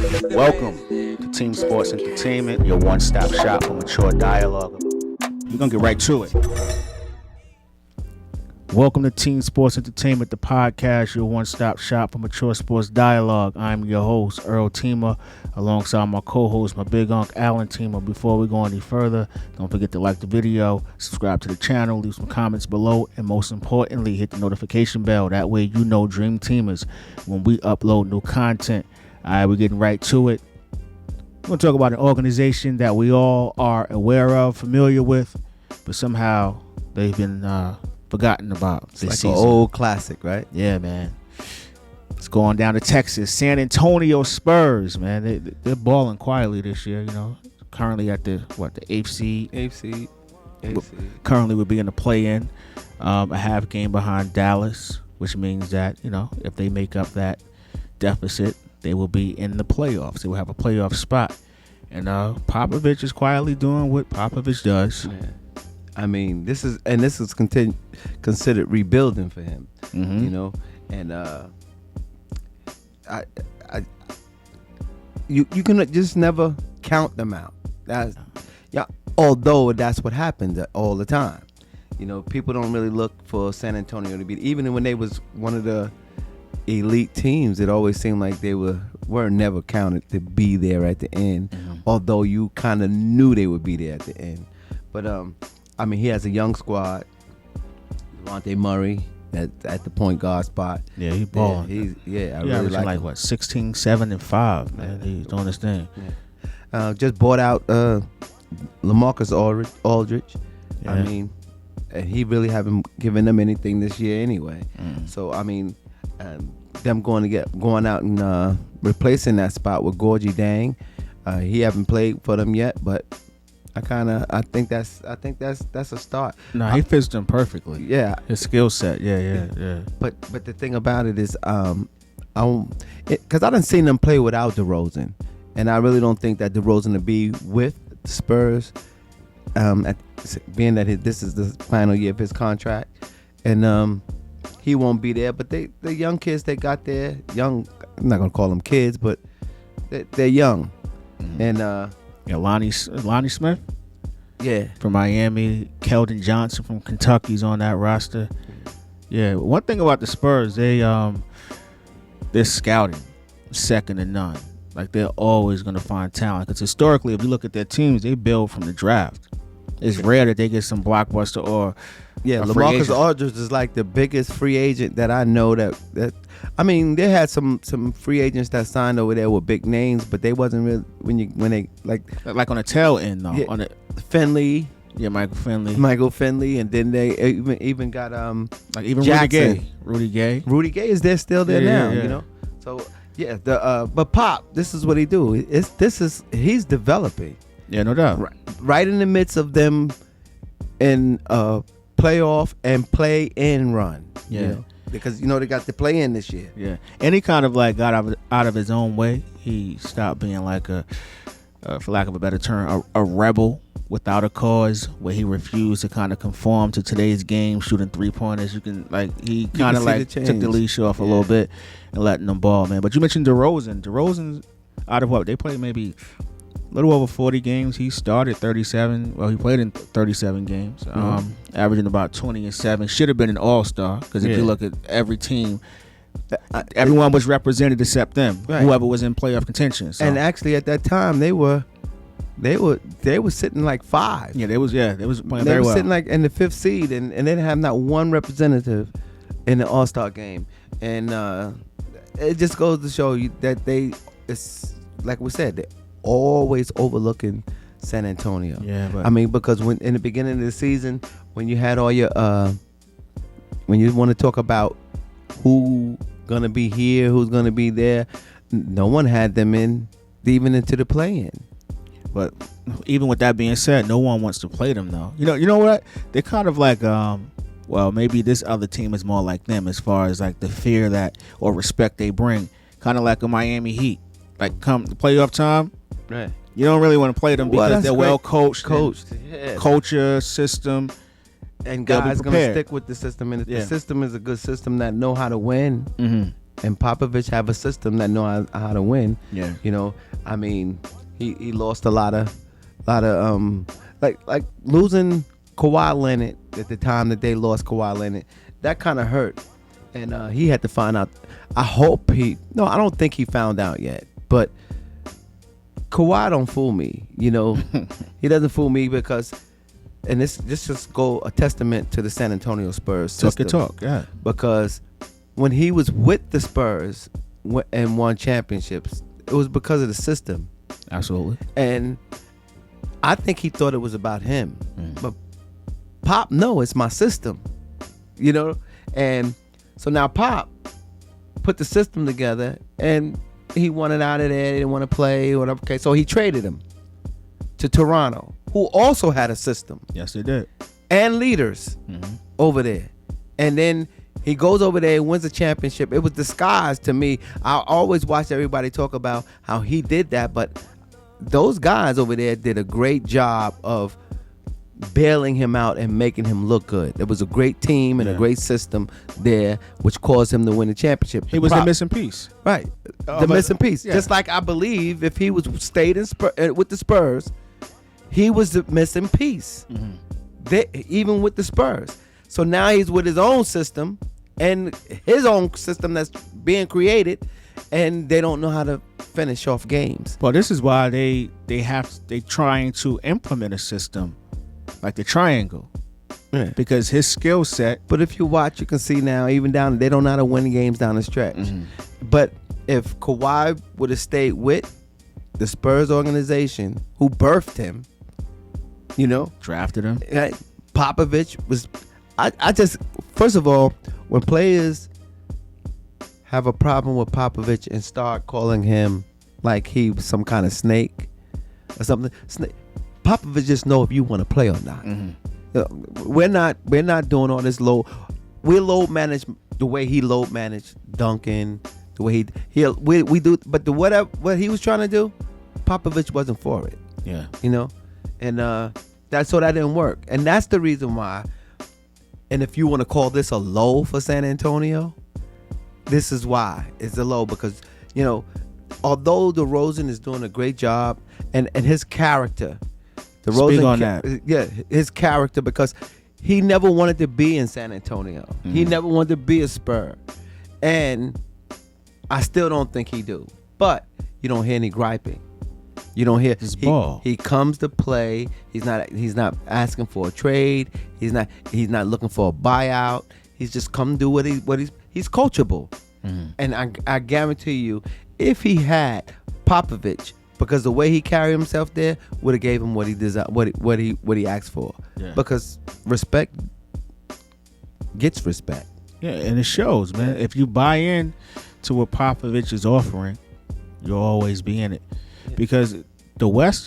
Welcome to Team Sports Entertainment, your one-stop shop for mature dialogue. We're going to get right to it. Welcome to Team Sports Entertainment, the podcast, your one-stop shop for mature sports dialogue. I'm your host, Earl Teemer, alongside my co-host, my big uncle, Alan Teemer. Before we go any further, don't forget to like the video, subscribe to the channel, leave some comments below, and most importantly, hit the notification bell. That way you know Dream Teamers when we upload new content. All right, we're getting right to it. We're going to talk about an organization that we all are aware of, familiar with, but somehow they've been forgotten about this season. Like an old classic, right? Yeah, man. It's going down to Texas. San Antonio Spurs, man. They're balling quietly this year, you know. Currently at the eighth seed. Eighth seed. Currently would be in the play-in. A half game behind Dallas, which means that, you know, if they make up that deficit, they will be in the playoffs. They will have a playoff spot. And Popovich is quietly doing what Popovich does. Yeah. I mean, this is considered rebuilding for him, you know, and you can just never count them out. Although that's what happens all the time. You know, people don't really look for San Antonio to be, even when they was one of the elite teams, it always seemed like they were never counted to be there at the end, although you kind of knew they would be there at the end. But I mean, he has a young squad. Dejounte Murray at the point guard spot. Yeah, he balling. I really like him. What, 16, 7, and 5, man. He's doing his thing. Yeah. Just bought out Lamarcus Aldridge. Yeah. I mean, he really haven't given them anything this year anyway. So I mean, them going out and replacing that spot with Gorgie Dang. He haven't played for them yet, but I think that's a start. No, he fits them perfectly. Yeah, his skill set. Yeah. But the thing about it is, because I done seen them play without DeRozan, and I really don't think that DeRozan will be with the Spurs. Being that this is the final year of his contract, and he won't be there. But the young kids they got there, young. I'm not gonna call them kids, but they're young, and. Yeah, Lonnie Smith. Yeah, from Miami. Keldon Johnson from Kentucky's on that roster. Yeah, one thing about the Spurs, they're scouting second to none. Like, they're always going to find talent. Because historically, if you look at their teams, they build from the draft. It's rare that they get some blockbuster or Lamarcus Aldridge is like the biggest free agent that I know that I mean, they had some free agents that signed over there with big names, but they wasn't really when they like on the tail end though. Yeah, on the Finley. Yeah, Michael Finley, and then they even got like even Jackson. Rudy Gay. Rudy Gay is there still there now, yeah. You know. So yeah, but Pop, this is what he do. He's developing. Yeah, no doubt. Right in the midst of them in playoff and play-in run. Yeah. You know? Because, you know, they got the play-in this year. Yeah. And he kind of like got out of his own way. He stopped being like for lack of a better term, a rebel without a cause, where he refused to kind of conform to today's game, shooting three-pointers. He kind of like took the leash off a little bit and letting them ball, man. But you mentioned DeRozan. DeRozan's out of what? They played maybe a little over 40 games. He started 37. Well, he played in 37 games, averaging about 20 and 7. Should have been an all-star, because if you look at every team, everyone was represented except them. Right. Whoever was in playoff contention. So. And actually, at that time, they were sitting like 5. Yeah, they was playing very well. They were sitting like in the 5th seed, and they didn't have not one representative in the All-Star game. And it just goes to show you that it's like we said, they always overlooking San Antonio. Yeah, but I mean, because when in the beginning of the season, when you had all your when you want to talk about who gonna be here, who's gonna be there, no one had them even into the play-in. But even with that being said, no one wants to play them though. You know what? They're kind of like well, maybe this other team is more like them as far as like the fear that or respect they bring. Kind of like a Miami Heat. Like come playoff time, right? You don't really want to play them because they're well coached, yeah. culture, system, and guys gonna stick with the system. And if the system is a good system that know how to win, and Popovich have a system that know how to win. Yeah. You know, I mean, he lost a lot of like losing Kawhi Leonard at the time that they lost Kawhi Leonard. That kind of hurt, and he had to find out. I don't think he found out yet, but Kawhi don't fool me. You know, he doesn't fool me because, and this just go a testament to the San Antonio Spurs system. Talk, yeah. Because when he was with the Spurs and won championships, it was because of the system. Absolutely. And I think he thought it was about him, but Pop, no, it's my system. You know, and so now Pop put the system together, and he wanted out of there. He didn't want to play, whatever. Okay, so he traded him to Toronto, who also had a system. Yes, they did. And leaders over there. And then he goes over there and wins a championship. It was disguised to me. I always watch everybody talk about how he did that, but those guys over there did a great job of bailing him out and making him look good. There was a great team and a great system there, which caused him to win the championship. He was the missing piece, right? The missing piece. Yeah. Just like I believe if he was stayed with the Spurs, he was the missing piece. Even with the Spurs. So now he's with his own system and his own system that's being created, and they don't know how to finish off games. Well, this is why they trying to implement a system like the triangle, because his skill set. But if you watch, you can see now, even down, they don't know how to win games down the stretch. But if Kawhi would have stayed with the Spurs organization, who birthed him, you know, drafted him, Popovich was. I just, first of all, when players have a problem with Popovich and start calling him like he was some kind of snake or something, Popovich just know if you want to play or not. We're not doing all this low. We load manage the way he load managed Duncan, the way we do. But what he was trying to do, Popovich wasn't for it. Yeah, you know, and that didn't work, and that's the reason why. And if you want to call this a low for San Antonio, this is why it's a low, because, you know, although DeRozan is doing a great job and his character, Speak on that. Yeah, his character, because he never wanted to be in San Antonio. He never wanted to be a Spur, and I still don't think he do. But you don't hear any griping. You don't hear his ball. He comes to play. He's not asking for a trade. He's not looking for a buyout. He's just come do he's coachable. And I guarantee you, if he had Popovich, because the way he carried himself there would have gave him what he desired, what he asked for. Yeah. Because respect gets respect. Yeah, and it shows, man. If you buy in to what Popovich is offering, you'll always be in it. Because the West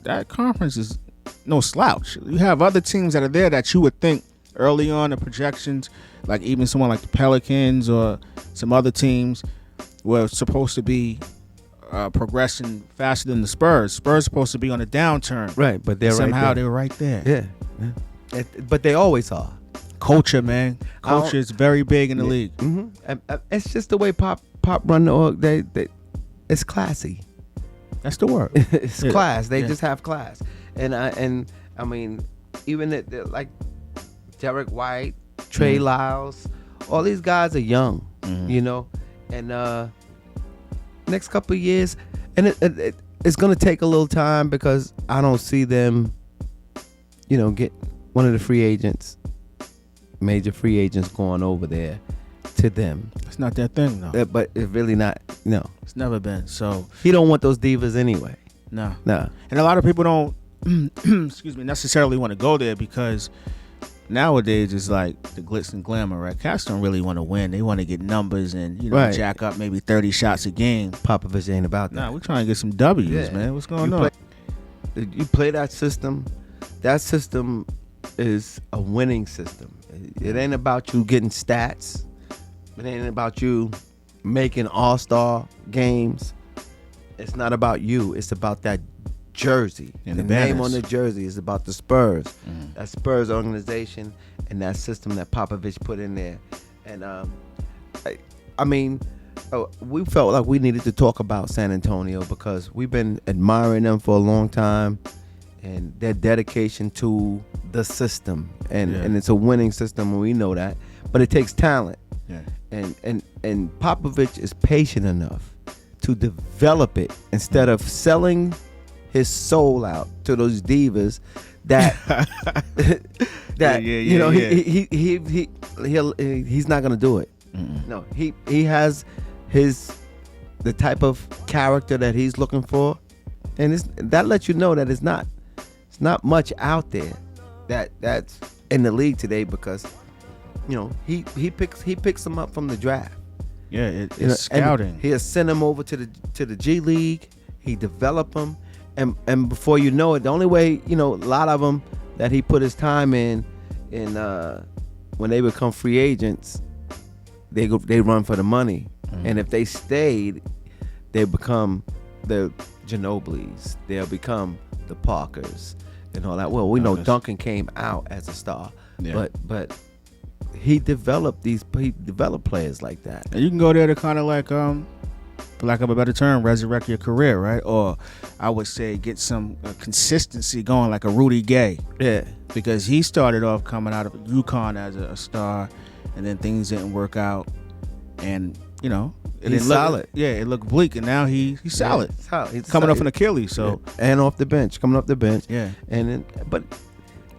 that conference is no slouch. You have other teams that are there that you would think early on the projections, like even someone like the Pelicans or some other teams, were supposed to be progressing faster than the Spurs. Spurs supposed to be on a downturn, right? But somehow they're right there. Yeah. But they always are. Culture, man. Culture is very big in the league. It's just the way Pop run the org. It's classy. That's the word. It's class. They just have class, and I mean, even like Derek White, Trey Lyles, all these guys are young, you know, and next couple of years, and it's gonna take a little time, because I don't see them, you know, get one of the major free agents going over there to them. It's not that thing, though. But it's really not. No, it's never been. So he don't want those divas anyway. No. And a lot of people don't, excuse me, necessarily want to go there, because nowadays it's like the glitz and glamour, right? Cats don't really want to win. They want to get numbers and, you know, jack up maybe 30 shots a game. Popovich ain't about that. Nah, we're trying to get some W's, man. What's going on? You play that system. That system is a winning system. It ain't about you getting stats. It ain't about you making all-star games. It's not about you. It's about that jersey. And the name on the jersey is about the Spurs. That Spurs organization and that system that Popovich put in there. And I mean, we felt like we needed to talk about San Antonio because we've been admiring them for a long time, and their dedication to the system, and it's a winning system, and we know that. But it takes talent, and Popovich is patient enough to develop it instead of selling his soul out to those divas that he's not gonna do it. No, he has the type of character that he's looking for, and that lets you know that it's not much out there that's in the league today, because he picks them up from the draft. Yeah, it's scouting. He'll send them over to the G League. He develop them, and before you know it, the only way a lot of them that he put his time in when they become free agents, they run for the money. And if they stayed, they become the Ginobilis. They'll become the Parkers and all that. Well, we know Duncan came out as a star, but he developed players like that. And you can go there to kind of like, for lack of a better term, resurrect your career, right? Or I would say get some consistency going, like a Rudy Gay. Yeah, because he started off coming out of UConn as a star, and then things didn't work out, and he's solid. It looked bleak, and now he's solid. He's coming solid. off an Achilles, so and off the bench, coming off the bench. Yeah, but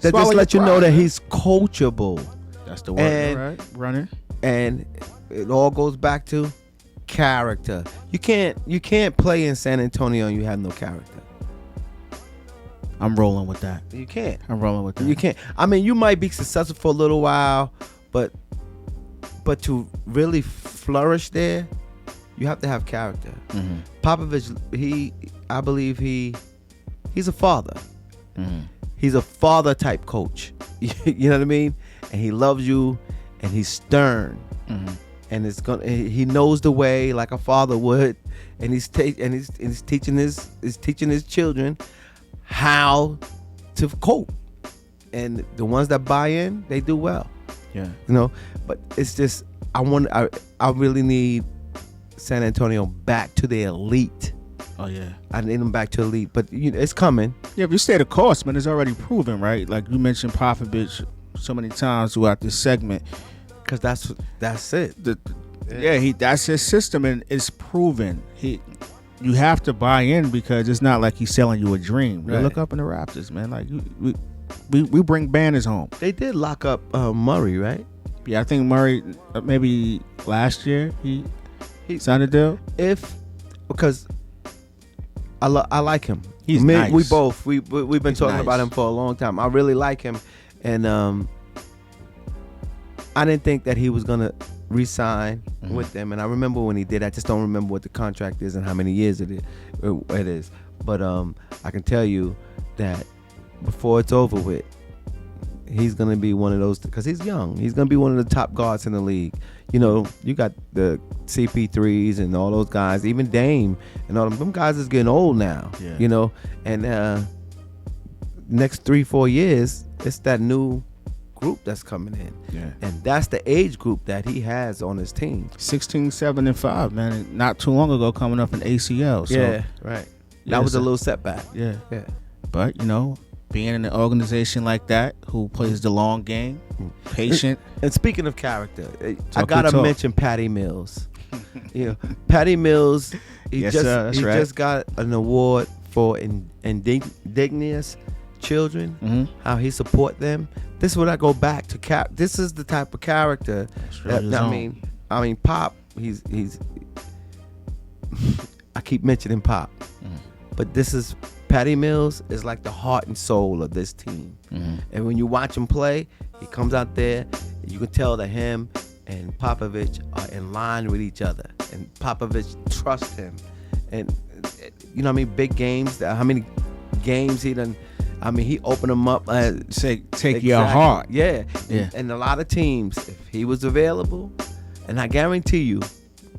that just lets you know that he's coachable. That's the word, right? Running, and it all goes back to character. You can't play in San Antonio and you have no character. I'm rolling with that. You can't. I'm rolling with that. You can't. I mean, you might be successful for a little while, but to really flourish there, you have to have character. Popovich, I believe he's a father. He's a father type coach. You know what I mean? And he loves you, and he's stern, and he knows the way like a father would, and he's teaching his children how to cope, and the ones that buy in, they do well. Yeah, but it's just I really need San Antonio back to the elite. Oh yeah, I need them back to elite, but it's coming. Yeah, if you stay the course, man, it's already proven, right? Like you mentioned Popovich so many times throughout this segment, because that's it. That's his system, and it's proven. You have to buy in, because it's not like he's selling you a dream. Right. Look up in the Raptors, man. Like we bring banners home. They did lock up Murray, right? Yeah, I think Murray maybe last year he signed a deal. Because I like him. He's nice. We've been talking about him for a long time. I really like him, and I didn't think that he was gonna re-sign with them. And I remember when he did. I just don't remember what the contract is and how many years it is. But I can tell you that before it's over with, he's gonna be one of those, because he's young. He's gonna be one of the top guards in the league. You got the CP3s and all those guys, even Dame and all them guys is getting old now. Yeah. And next 3-4 years, it's that new group that's coming in. Yeah. And that's the age group that he has on his team. 16, 7, and 5, man. Not too long ago, coming up in ACL. So, yeah, right. That was a little setback. Yeah. But being in an organization like that who plays the long game, patient. And speaking of character, I gotta mention Patty Mills. Patty Mills. He just got an award for indigenous children. How he support them. This is what I go back to. This is the type of character that I mean, Pop. He's. I keep mentioning Pop, but this is. Patty Mills is like the heart and soul of this team. And when you watch him play, he comes out there, you can tell that him and Popovich are in line with each other. And Popovich trusts him. And big games, how many games he done, he opened them up. Take your heart. Yeah. And a lot of teams, if he was available, and I guarantee you,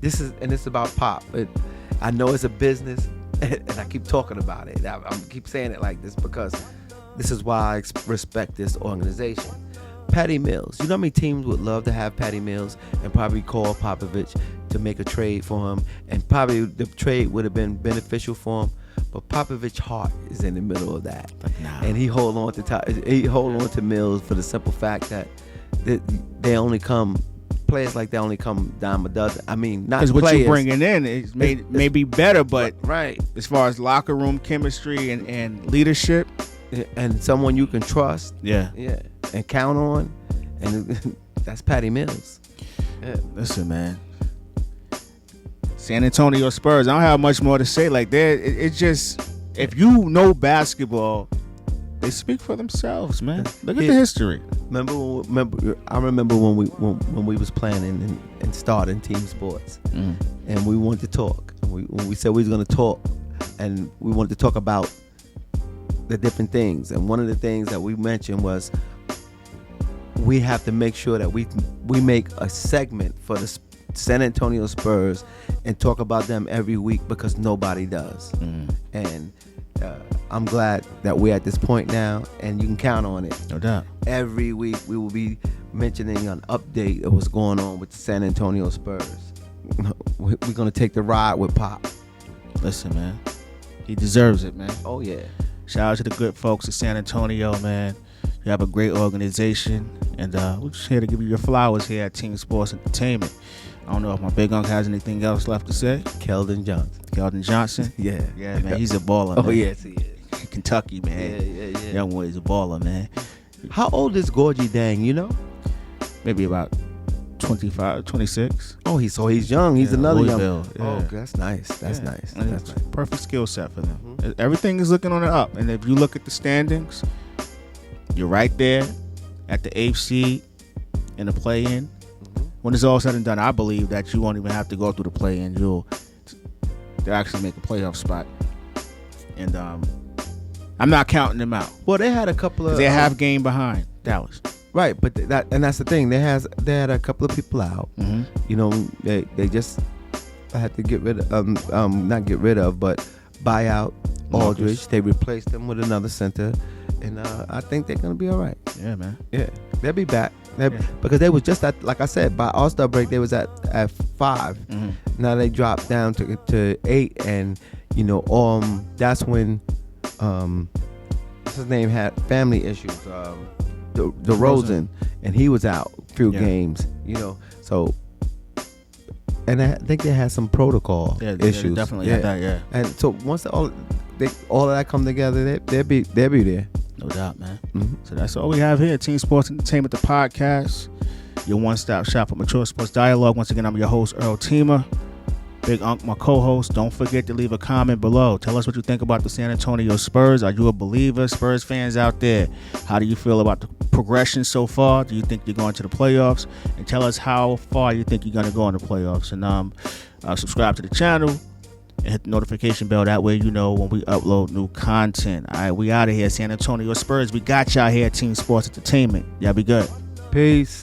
it's about Pop. I know it's a business, and I keep talking about it. I keep saying it like this because this is why I respect this organization. Patty Mills. You know how many teams would love to have Patty Mills and probably call Popovich to make a trade for him, and probably the trade would have been beneficial for him. But Popovich's heart is in the middle of that, and he hold on to Mills for the simple fact that they only come. Players like that only come dime a dozen. I mean, not because what you're bringing in is may be better, but right as far as locker room chemistry and leadership, and someone you can trust, yeah, and count on, and that's Patty Mills. Yeah. Listen, man, San Antonio Spurs. I don't have much more to say. Like it's just, if you know basketball, they speak for themselves, man. Look at the history. I remember when we was planning and starting Team Sports, and we wanted to talk. When we said we was going to talk, and we wanted to talk about the different things. And one of the things that we mentioned was we have to make sure that we make a segment for the San Antonio Spurs and talk about them every week, because nobody does. And I'm glad that we're at this point now, and you can count on it. No doubt. Every week we will be mentioning an update of what's going on with the San Antonio Spurs. We're going to take the ride with Pop. Listen, man. He deserves it, man. Oh, yeah. Shout out to the good folks at San Antonio, man. You have a great organization, and we're just here to give you your flowers here at Team Sports Entertainment. I don't know if my big uncle has anything else left to say. Keldon Johnson. Yeah, man. He's a baller, man. Oh, yes, he is. Kentucky, man. Yeah. Young boy is a baller, man. How old is Gorgie Dang, you know? Maybe about 25, 26. Oh, he's young. He's another young. Yeah. Oh, that's nice. That's nice. That's nice. Perfect skill set for them. Everything is looking on the up. And if you look at the standings, you're right there at the 8th seed in the play-in. When it's all said and done, I believe that you won't even have to go through the play-in. They'll actually make a playoff spot. And I'm not counting them out. Well, they had a couple of... They're half game behind Dallas. Right, but that's the thing. They had a couple of people out. You know, they just had to get rid of, not get rid of, but buy out Aldridge. They replaced them with another center, and I think they're gonna be all right. Yeah, man. Yeah, they'll be back. Because they was just at, like I said, by All-Star break they was at 5. Now they dropped down to 8, and you know, that's when what's his name had family issues. Derozan, and he was out a few games, you know. So, and I think they had some protocol issues. They definitely had that, yeah. And so once all of that come together, they'll be there. No doubt, man. So that's all we have here. Team Sports Entertainment, the podcast, your one-stop shop for mature sports dialogue. Once again, I'm your host, Earl Teema. Big Unc, my co-host. Don't forget to leave a comment below. Tell us what you think about the San Antonio Spurs. Are you a believer? Spurs fans out there, how do you feel about the progression so far? Do you think you're going to the playoffs? And tell us how far you think you're going to go in the playoffs. And subscribe to the channel and hit the notification bell. That way you know when we upload new content. All right, we out of here. San Antonio Spurs. We got y'all here at Team Sports Entertainment. Y'all be good. Peace.